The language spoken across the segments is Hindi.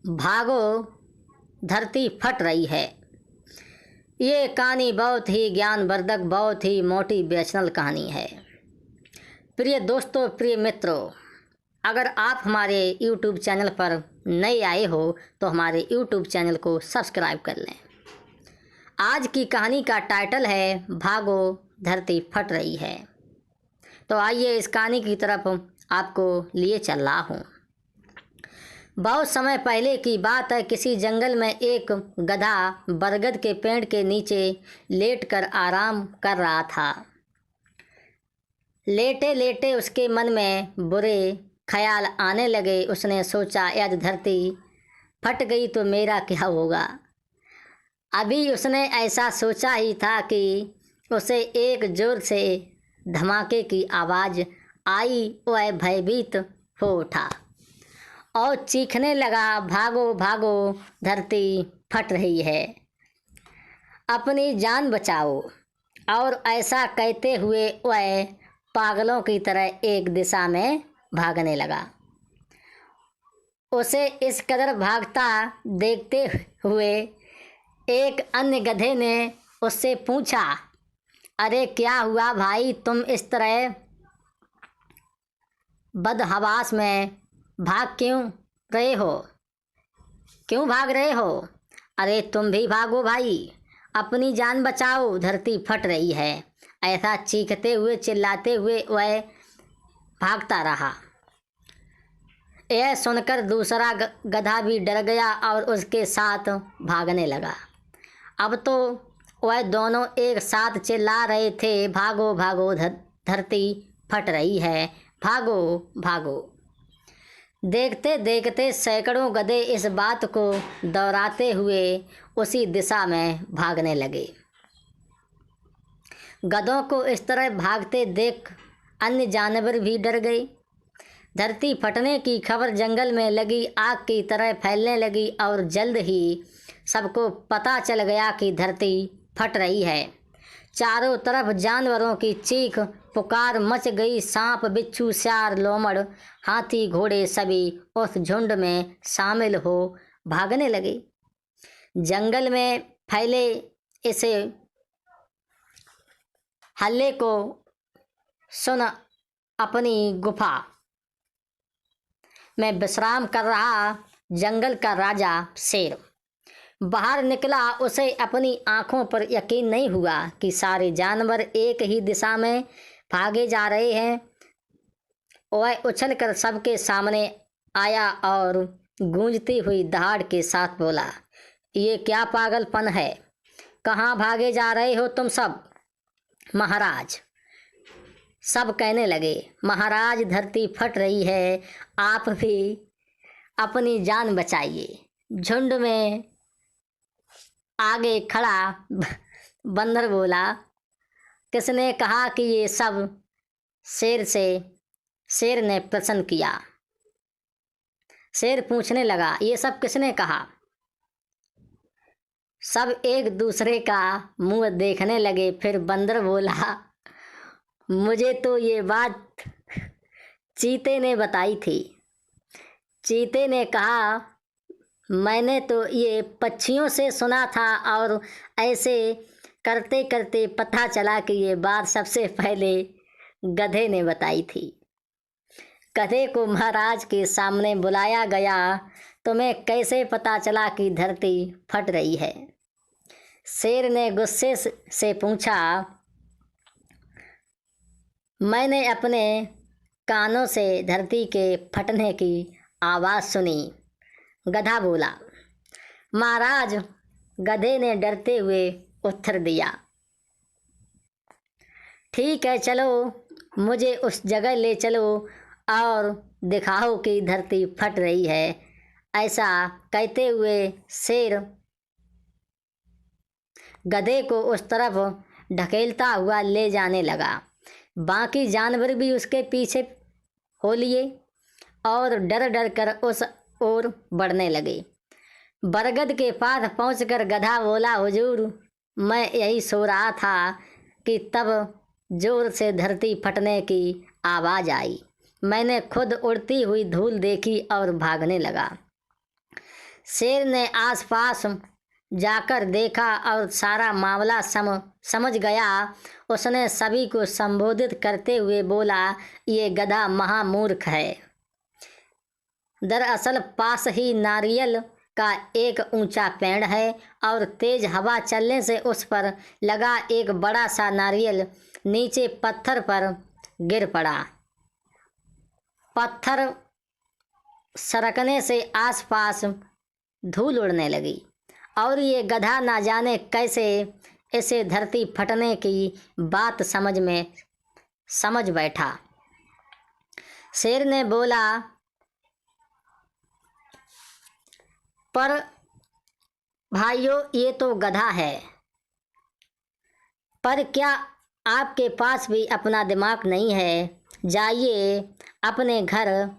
भागो धरती फट रही है। ये कहानी बहुत ही ज्ञानवर्धक, बहुत ही मोटिवेशनल कहानी है। प्रिय दोस्तों, प्रिय मित्रों, अगर आप हमारे YouTube चैनल पर नए आए हो तो हमारे YouTube चैनल को सब्सक्राइब कर लें। आज की कहानी का टाइटल है भागो धरती फट रही है। तो आइए इस कहानी की तरफ आपको लिए चल रहा हूँ। बहुत समय पहले की बात है। किसी जंगल में एक गधा बरगद के पेड़ के नीचे लेटकर आराम कर रहा था। लेटे लेटे उसके मन में बुरे ख्याल आने लगे। उसने सोचा, यदि धरती फट गई तो मेरा क्या होगा। अभी उसने ऐसा सोचा ही था कि उसे एक जोर से धमाके की आवाज़ आई। वह भयभीत हो उठा और चीखने लगा, भागो भागो धरती फट रही है, अपनी जान बचाओ। और ऐसा कहते हुए वह पागलों की तरह एक दिशा में भागने लगा। उसे इस कदर भागता देखते हुए एक अन्य गधे ने उससे पूछा, अरे क्या हुआ भाई, तुम इस तरह बदहवास में भाग क्यों रहे हो, क्यों भाग रहे हो? अरे तुम भी भागो भाई, अपनी जान बचाओ, धरती फट रही है। ऐसा चीखते हुए चिल्लाते हुए वह भागता रहा। यह सुनकर दूसरा गधा भी डर गया और उसके साथ भागने लगा। अब तो वह दोनों एक साथ चिल्ला रहे थे, भागो भागो धरती फट रही है, भागो भागो। देखते देखते सैकड़ों गधे इस बात को दोहराते हुए उसी दिशा में भागने लगे। गधों को इस तरह भागते देख अन्य जानवर भी डर गए। धरती फटने की खबर जंगल में लगी आग की तरह फैलने लगी और जल्द ही सबको पता चल गया कि धरती फट रही है। चारों तरफ जानवरों की चीख पुकार मच गई। सांप, बिच्छू, सियार, लोमड़, हाथी, घोड़े सभी उस झुंड में शामिल हो भागने लगे। जंगल में फैले इसे हल्ले को सुन अपनी गुफा में विश्राम कर रहा जंगल का राजा शेर बाहर निकला। उसे अपनी आंखों पर यकीन नहीं हुआ कि सारे जानवर एक ही दिशा में भागे जा रहे हैं। वह उछलकर सबके सामने आया और गूंजती हुई दहाड़ के साथ बोला, ये क्या पागलपन है, कहाँ भागे जा रहे हो तुम सब? महाराज, सब कहने लगे, महाराज धरती फट रही है, आप भी अपनी जान बचाइए। झुंड में आगे खड़ा बंदर बोला, किसने कहा कि ये सब? शेर ने प्रश्न किया। शेर पूछने लगा, ये सब किसने कहा? सब एक दूसरे का मुंह देखने लगे। फिर बंदर बोला, मुझे तो ये बात चीते ने बताई थी। चीते ने कहा, मैंने तो ये पक्षियों से सुना था और ऐसे करते करते पता चला कि ये बात सबसे पहले गधे ने बताई थी। गधे को महाराज के सामने बुलाया गया। तुम्हें कैसे पता चला कि धरती फट रही है? शेर ने गुस्से से पूछा, मैंने अपने कानों से धरती के फटने की आवाज़ सुनी। गधा बोला। महाराज, गधे ने डरते हुए उत्तर दिया, ठीक है, चलो मुझे उस जगह ले चलो और दिखाओ कि धरती फट रही है। ऐसा कहते हुए शेर गधे को उस तरफ ढकेलता हुआ ले जाने लगा। बाकी जानवर भी उसके पीछे हो लिए और डर डर कर उस ओर बढ़ने लगे। बरगद के पास पहुंचकर गधा बोला, हुजूर, मैं यही सो रहा था कि तब जोर से धरती फटने की आवाज़ आई। मैंने खुद उड़ती हुई धूल देखी और भागने लगा। शेर ने आसपास जाकर देखा और सारा मामला समझ गया। उसने सभी को संबोधित करते हुए बोला, ये गधा महामूर्ख है। दरअसल पास ही नारियल का एक ऊंचा पेड़ है और तेज हवा चलने से उस पर लगा एक बड़ा सा नारियल नीचे पत्थर पर गिर पड़ा। पत्थर सरकने से आसपास धूल उड़ने लगी और ये गधा ना जाने कैसे इसे धरती फटने की बात समझ बैठा। शेर ने बोला, पर भाइयों ये तो गधा है, पर क्या आपके पास भी अपना दिमाग नहीं है? जाइए अपने घर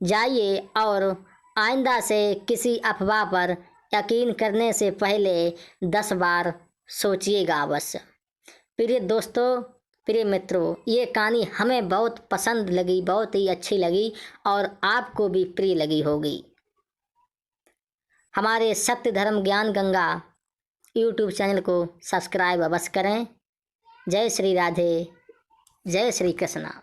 जाइए और आइंदा से किसी अफवाह पर यकीन करने से पहले 10 बार सोचिएगा बस। प्रिय दोस्तों, प्रिय मित्रों, ये कहानी हमें बहुत पसंद लगी, बहुत ही अच्छी लगी और आपको भी प्रिय लगी होगी। हमारे सत्य धर्म ज्ञान गंगा यूट्यूब चैनल को सब्सक्राइब अवश्य करें। जय श्री राधे, जय श्री कृष्णा।